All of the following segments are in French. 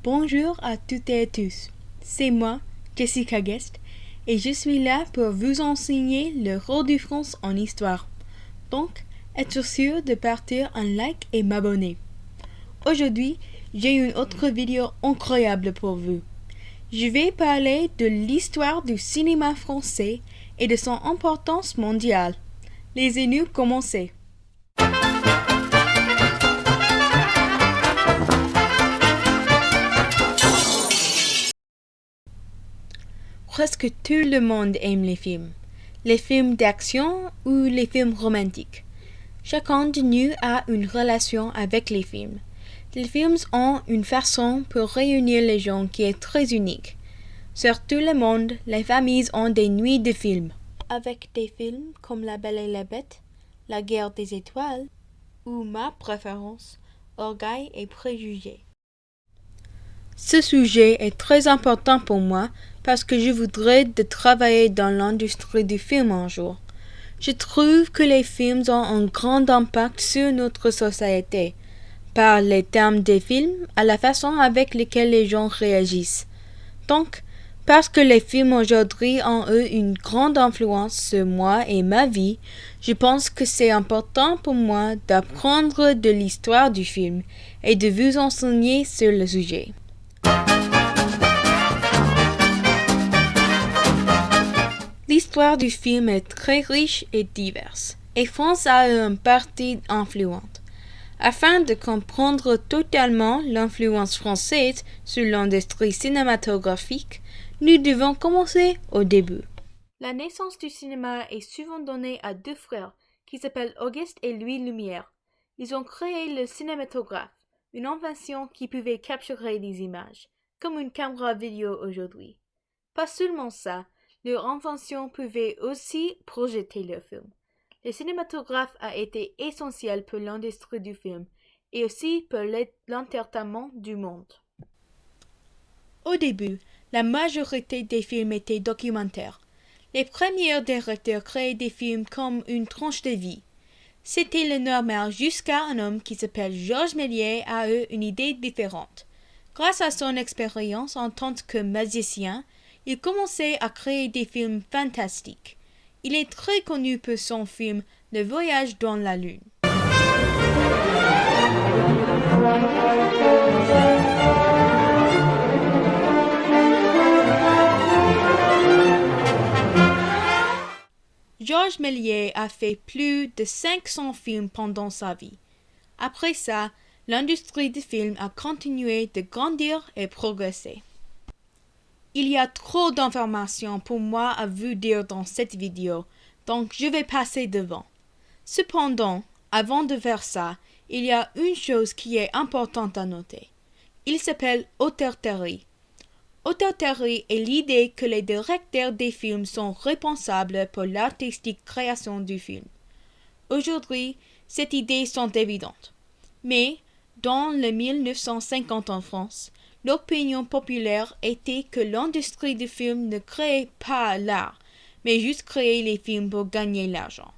Bonjour à toutes et à tous. C'est moi, Jessica Guest, et je suis là pour vous enseigner le rôle de France en histoire. Donc, être sûr de partir un like et m'abonner. Aujourd'hui, j'ai une autre vidéo incroyable pour vous. Je vais parler de l'histoire du cinéma français et de son importance mondiale. Laissez-nous commencer. Presque tout le monde aime les films d'action ou les films romantiques. Chacun de nous a une relation avec les films. Les films ont une façon pour réunir les gens qui est très unique. Sur tout le monde, les familles ont des nuits de films, avec des films comme La Belle et la Bête, La Guerre des Étoiles ou ma préférence, Orgueil et Préjugés. Ce sujet est très important pour moi parce que je voudrais de travailler dans l'industrie du film un jour. Je trouve que les films ont un grand impact sur notre société, par les thèmes des films à la façon avec laquelle les gens réagissent. Donc, parce que les films aujourd'hui ont eu une grande influence sur moi et ma vie, je pense que c'est important pour moi d'apprendre de l'histoire du film et de vous enseigner sur le sujet. L'histoire du film est très riche et diverse, et France a eu une partie influente. Afin de comprendre totalement l'influence française sur l'industrie cinématographique, nous devons commencer au début. La naissance du cinéma est souvent donnée à deux frères, qui s'appellent Auguste et Louis Lumière. Ils ont créé le cinématographe, une invention qui pouvait capturer des images, comme une caméra vidéo aujourd'hui. Pas seulement ça, leur invention pouvait aussi projeter le film. Le cinématographe a été essentiel pour l'industrie du film et aussi pour l'entertainment du monde. Au début, la majorité des films étaient documentaires. Les premiers directeurs créaient des films comme une tranche de vie. C'était le normal jusqu'à un homme qui s'appelle Georges Méliès a eu une idée différente. Grâce à son expérience en tant que magicien, il commençait à créer des films fantastiques. Il est très connu pour son film Le Voyage dans la Lune. Georges Méliès a fait plus de 500 films pendant sa vie. Après ça, l'industrie du film a continué de grandir et progresser. Il y a trop d'informations pour moi à vous dire dans cette vidéo, donc je vais passer devant. Cependant, avant de faire ça, il y a une chose qui est importante à noter. Il s'appelle auteur-théorie. Auteur-théorie est l'idée que les directeurs des films sont responsables pour l'artistique création du film. Aujourd'hui, ces idées sont évidentes. Mais, dans le 1950 en France, l'opinion populaire était que l'industrie du film ne créait pas l'art, mais juste créait les films pour gagner l'argent.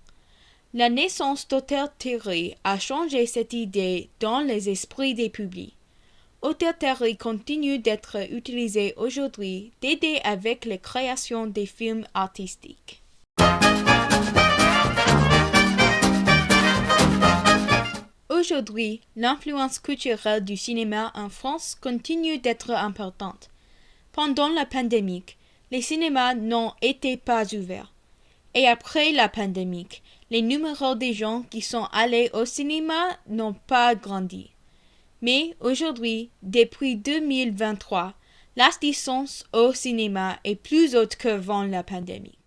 La naissance d'auteur-théorie a changé cette idée dans les esprits des publics. Auteur-théorie continue d'être utilisée aujourd'hui d'aider avec la création des films artistiques. Aujourd'hui, l'influence culturelle du cinéma en France continue d'être importante. Pendant la pandémie, les cinémas n'ont été pas ouverts. Et après la pandémie, les numéros des gens qui sont allés au cinéma n'ont pas grandi. Mais aujourd'hui, depuis 2023, l'assistance au cinéma est plus haute qu'avant la pandémie.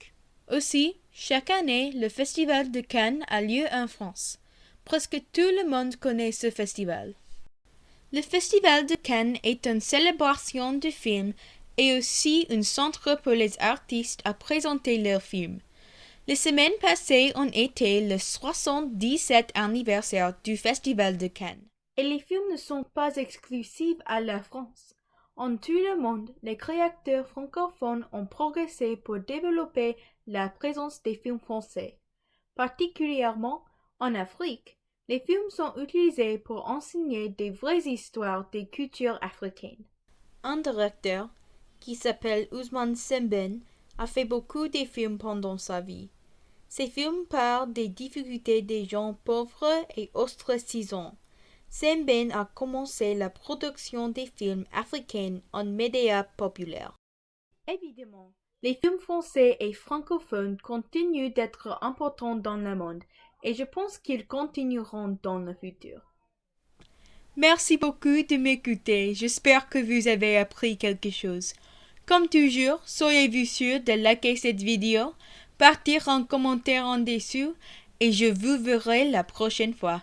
Aussi, chaque année, le Festival de Cannes a lieu en France. Presque tout le monde connaît ce festival. Le Festival de Cannes est une célébration du film et aussi un centre pour les artistes à présenter leurs films. Les semaines passées ont été le 77e anniversaire du Festival de Cannes. Et les films ne sont pas exclusifs à la France. En tout le monde, les créateurs francophones ont progressé pour développer la présence des films français. Particulièrement en Afrique, les films sont utilisés pour enseigner des vraies histoires des cultures africaines. Un directeur, qui s'appelle Ousmane Sembène, a fait beaucoup de films pendant sa vie. Ces films parlent des difficultés des gens pauvres et ostracisants. Sembène a commencé la production des films africains en médias populaires. Évidemment, les films français et francophones continuent d'être importants dans le monde et je pense qu'ils continueront dans le futur. Merci beaucoup de m'écouter. J'espère que vous avez appris quelque chose. Comme toujours, soyez-vous sûr de liker cette vidéo, partir un commentaire en dessous et je vous verrai la prochaine fois.